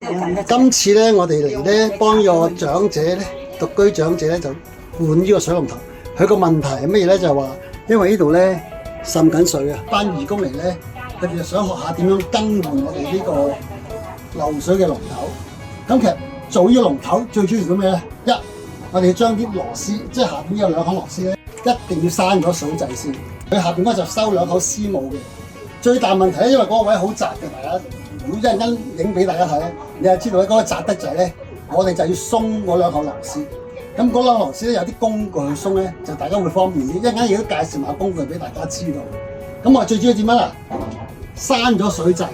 今次咧，我哋嚟咧幫個長者咧，獨居長者咧就換呢個水龍頭。佢個問題係乜嘢咧？就係話，因為呢度咧滲緊水啊，班義工嚟咧，佢哋就想學下點樣更換我哋呢個漏水嘅龍頭。咁其實做呢個龍頭最主要做咩咧？一，我哋要將啲螺絲，即係下邊有兩口螺絲咧，一定要閂咗水掣先。佢下邊咧就收兩口絲母嘅。最大問題咧，因為嗰個位好窄嘅，大家。如果一陣間影俾大家睇咧，你就知道咧嗰個窄得滯咧，我哋就要鬆嗰兩口螺絲。咁嗰兩口螺絲咧有啲工具去鬆咧，就大家會方便啲。一陣間亦都介紹埋工具俾大家知道。咁我最主要點樣啊？閂咗水掣，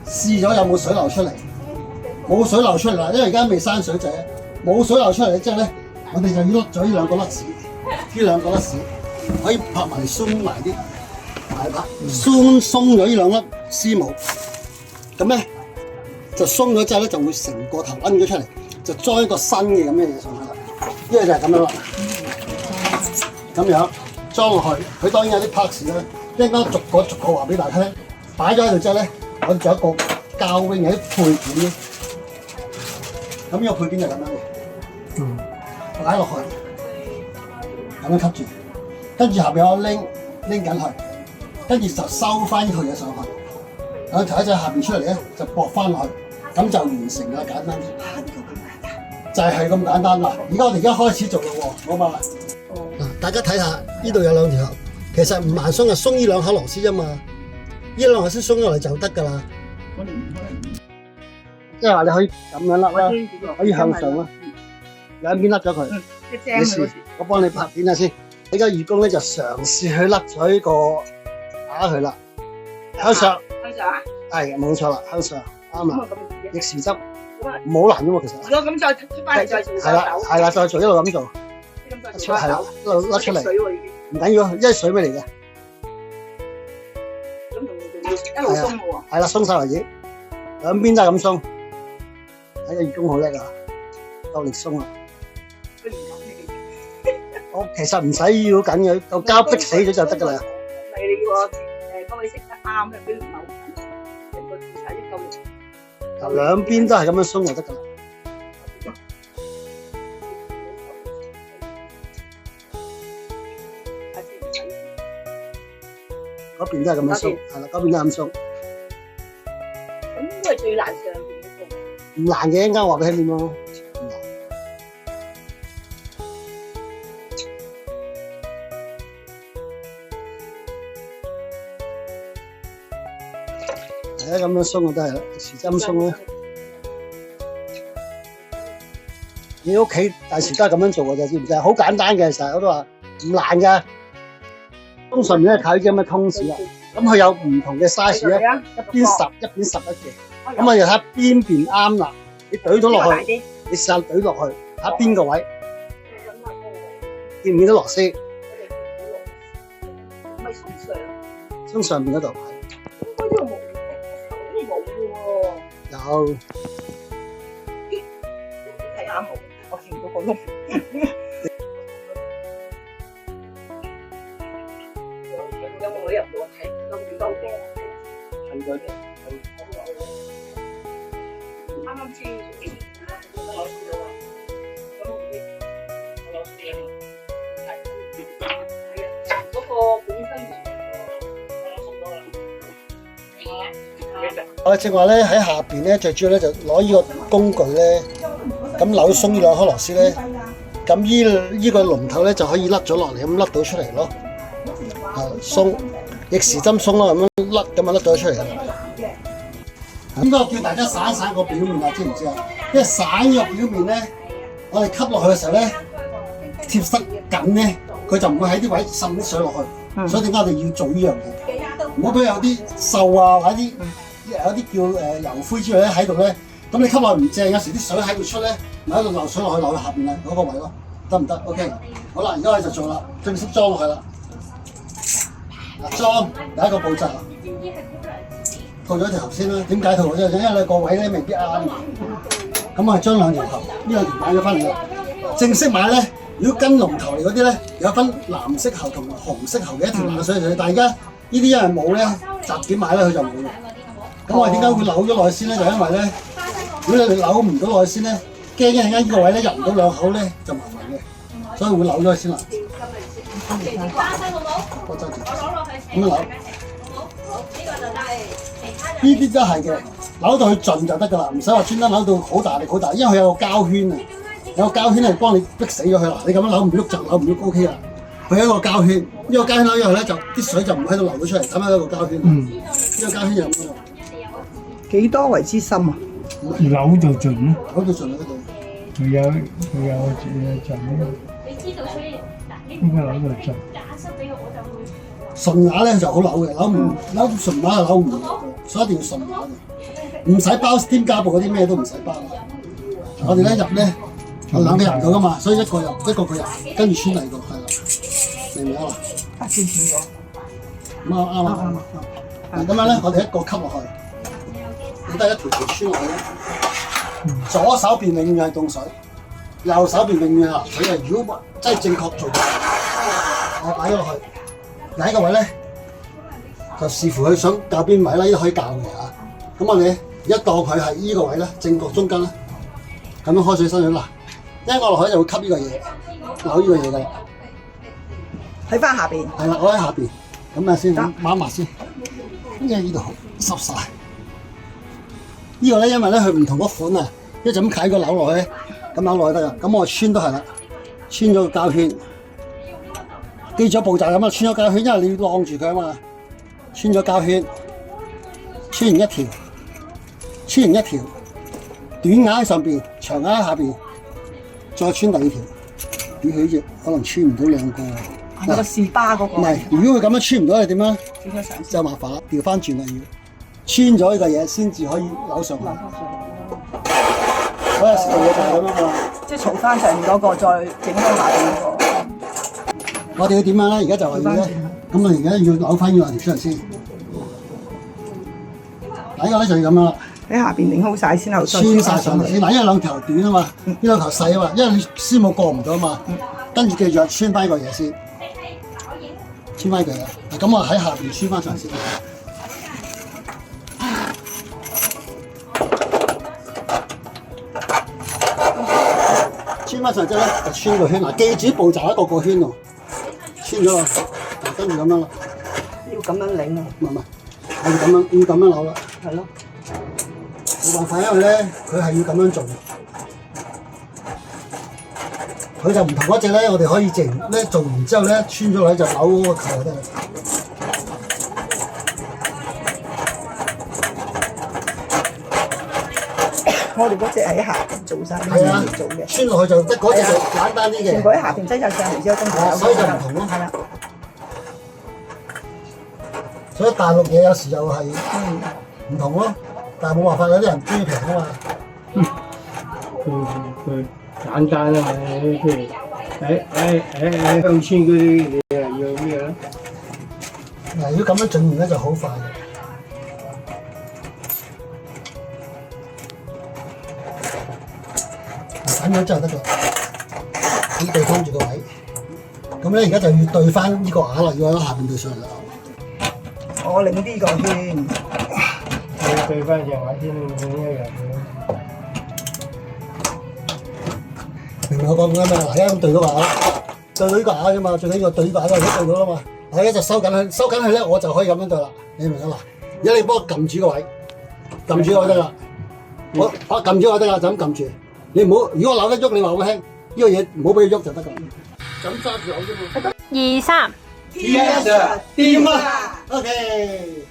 試咗有冇水流出嚟，冇水流出嚟啦，因為而家未閂水掣，冇水流出嚟之後咧，我哋就要甩咗呢兩個甩屎，呢兩個甩屎可以拍埋鬆埋啲，鬆咗呢兩粒絲母。咁咧就鬆咗之後咧，就會成個頭掹咗出嚟，就裝一個新嘅咁嘅嘢上去啦。呢個就係咁樣啦，咁樣裝落去。佢當然有啲 parts 啦，一陣間逐個話俾大家聽。擺咗喺度之後咧，我哋仲有一個較泳嘅啲配件咧。咁呢個配件就咁樣嘅，擺落去，咁樣吸住，跟住下邊我拎緊去，跟住就收翻呢套嘢上去。我提一隻下邊出嚟咧，就駁翻落去，咁就完成啦，簡單啲。就係咁簡單啦。我哋而家開始做啦喎，好嘛？嗱，大家睇下，呢度有兩條喉，其實唔難鬆，係鬆呢兩口螺絲啫嘛。呢兩口螺絲鬆落嚟就得㗎啦。即係話你可以咁樣甩啦，可以向上啦，兩邊甩咗佢。你試，我幫你拍片下先。呢個義工咧就嘗試去甩咗呢個打佢啦，向上。係冇錯啦，向上啱啦，逆時針，唔好難啫嘛，其實。如果咁再出翻嚟再做。係啦，再做一路咁做。係啦，一路甩出嚟。唔緊要，因為水味嚟嘅。咁仲要一路鬆喎。係啦，鬆晒為止，兩邊都係咁鬆。睇個義工好叻啊，夠力鬆啊！我其實唔使要緊嘅，夠膠逼死咗就得㗎啦。係你個嗰位食得啱嘅，佢唔係好緊，成個註冊一夠力。嗱，兩邊都係咁樣鬆就得㗎啦。嗰邊都係咁樣鬆，係啦，嗰邊都係咁鬆。咁應該係最難上邊嗰個。唔難嘅，陣間話俾你聽點咯。係啊，咁樣鬆就得啦，時針鬆啦。你屋企第時都係咁樣做嘅啫，知唔知啊？好簡單嘅，其實我都話唔難㗎。通常咧睇啲咁嘅通紙啦，咁佢有唔同嘅 size 咧，一邊10，一邊11嘅。咁我哋睇下邊邊啱啦，你懟咗落去，你試下懟落去，睇下邊個位，見唔見到螺絲？咪鬆上。鬆上邊嗰度。應該呢個冇，呢個冇嘅喎。有。睇下冇，我見到個窿。有冇女入到睇？有幾多嘅？係嘅。啱啱先。嗰個本身。我正話咧喺下邊咧，最主要咧就攞呢個工具咧，咁扭鬆呢兩顆螺絲咧，咁呢個龍頭咧就可以甩咗落嚟，咁甩到出嚟咯。鬆，逆時針鬆啦，咁樣甩，咁啊甩咗出嚟啦。應該叫大家散一散個表面啊，知唔知啊？因為散呢個表面咧，我哋吸落去嘅時候咧，貼實緊咧，佢就唔會喺啲位滲啲水落去。所以點解我哋要做呢樣嘢？唔好俾有啲鏽啊，或者有啲叫油灰之類咧喺度咧，咁你吸落唔正，有時啲水喺度出咧，咪喺度漏水落去落去下邊啊嗰個位咯，得唔得 ？OK， 好啦，而家我哋就做啦，正式裝落去啦。嗱，裝第一個步驟，套咗條喉先啦。點解套咗？因為你個位咧未必啱。咁我哋將兩條喉，呢兩條買咗翻嚟啦。正式買咧，如果跟龍頭嚟嗰啲咧，有分藍色喉同紅色喉嘅一條冷水水，但係而家呢啲因為冇咧，雜件買咧佢就冇嘅。咁我哋點解會扭咗落去先咧？就因為咧如果你扭唔到落去先咧，驚一陣間呢個位咧入唔到兩口咧就麻煩嘅，所以會扭咗佢先啦。我揸住，咁樣扭。呢啲都係嘅，扭到佢盡就得㗎啦，唔使話專登扭到好大力好大，因為佢有個膠圈啊，有個膠圈係幫你逼死咗佢啦。你咁樣扭唔喐就扭唔喐 OK 啦。佢有一個膠圈，呢個膠圈扭咗後咧就啲水就唔喺度流到出嚟，咁樣一個膠圈。呢個膠圈就咁樣。幾多為之深啊？扭到盡咯，扭到盡喺嗰度。佢有盡咯，應該扭到盡。順瓦咧就好扭嘅，扭順瓦係扭唔到，所以一定要順瓦嘅，唔使包添加布嗰啲咩都唔使包。我哋咧入咧兩個入唔到噶嘛，所以一個入一個佢入，跟住穿第二個係啦，明唔明啊？穿咗。啱啊！咁樣咧，我哋一個吸落去，你得一條條穿落去咧。左手邊永遠係凍水，右手邊永遠係鹹水嘅。如果真係正確做，我擺咗落去。第一個位咧，就視乎佢想教邊位啦，呢啲可以教嘅嚇。咁我哋而家當佢係依個位咧，正確中間咧，咁樣開水伸咗嗱，一按落去就會吸呢個嘢，扭呢個嘢㗎啦。喺翻下邊。係啦，我喺下邊，咁啊先抹一抹先，跟住呢度濕晒。呢個咧，因為咧佢唔同嗰款啊，一就咁揩個扭落去，咁扭落去得㗎。咁我穿都係啦，穿咗個膠圈。記咗步驟咁啊，穿咗膠圈，因為你要晾住佢啊嘛。穿咗膠圈，穿完一條，短牙喺上邊，長牙喺下邊，再穿第二條。咦，佢隻可能穿唔到兩個。有個士巴嗰個。唔係，如果佢咁樣穿唔到，你點啊？轉咗上就麻煩啦，調翻轉啦要。穿咗呢個嘢先至可以扭上去。嗰陣時做嘢就係咁樣嘛。即係嘈翻上面嗰個，再整翻下邊嗰個。我哋要點樣咧？而家就係要咧，咁啊而家要扭翻呢兩條出嚟先。第一個咧就要咁樣啦，喺下邊擰好晒先後再穿晒上嚟先。嗱，因為兩條短啊嘛，呢兩條細啊嘛，因為你師母過唔到啊嘛。跟住記住穿翻呢個嘢先，穿翻呢個嘢。咁我喺下邊穿翻上嚟先。穿翻上之後咧，就穿個圈。嗱，記住步驟一個個圈喎。穿咗啦，跟住咁樣啦。要咁樣擰啊！唔係，我哋要咁樣扭啦。係咯。冇辦法，因為咧佢係要咁樣做。佢就唔同嗰隻咧，我哋可以直咧做完之後咧穿咗落去就扭嗰個球就得啦。我哋嗰隻喺下邊做晒，係啊，做嘅。穿落去就得嗰隻就簡單啲嘅。全部喺下邊擠晒上嚟之後，跟住所以就唔同咯。係啦。所以大陸嘢有時又係唔同咯，但係冇辦法，有啲人中意平啊嘛。佢簡單啊嘛，譬如喺鄉村嗰啲，你又要咩咧？嗱，如果咁樣整完咧就好快嘅。咁樣之後得㗎，咁對翻住個位。咁咧而家就要對翻呢個瓦啦，要喺下邊對上嚟啦。我擰呢個圈，你對翻隻瓦先，另一樣嘢。明唔明我講緊咩？嗱，而家咁對到個瓦，對到呢個瓦啫嘛，最緊要對呢個瓦都對到啦嘛。嗱，而家就收緊佢，收緊佢咧，我就可以咁樣對啦。你明唔明啊？嗱，而家你幫我撳住個位，撳住個位得啦。我撳住個位得啦，就咁撳住。你唔好，如果我扭得喐，你話我聽，呢個嘢唔好俾佢喐就得㗎。咁揸住扭啫嘛。2、3。Yes，掂啦。OK。